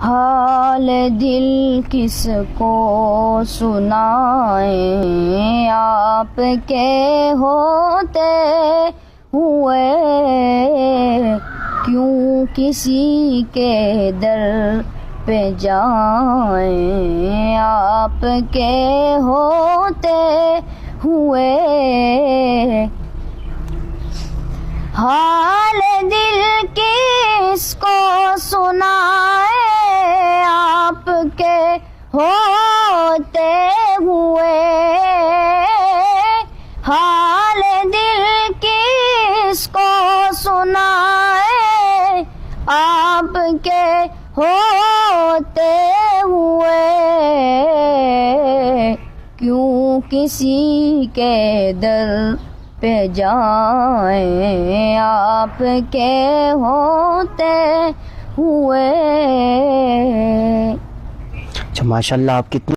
حال دل کس کو سنائیں، آپ کے ہوتے ہوئے کیوں کسی کے در پہ جائیں، آپ کے ہوتے ہوئے حال دل کس کو سنائیں، آپ کے ہوتے ہوئے حال دل کس کو سنائیں، آپ کے ہوتے ہوئے کیوں کسی کے در پہ جائیں، آپ کے ہوتے ہوئے۔ اچھا ماشاء اللہ، آپ کتنے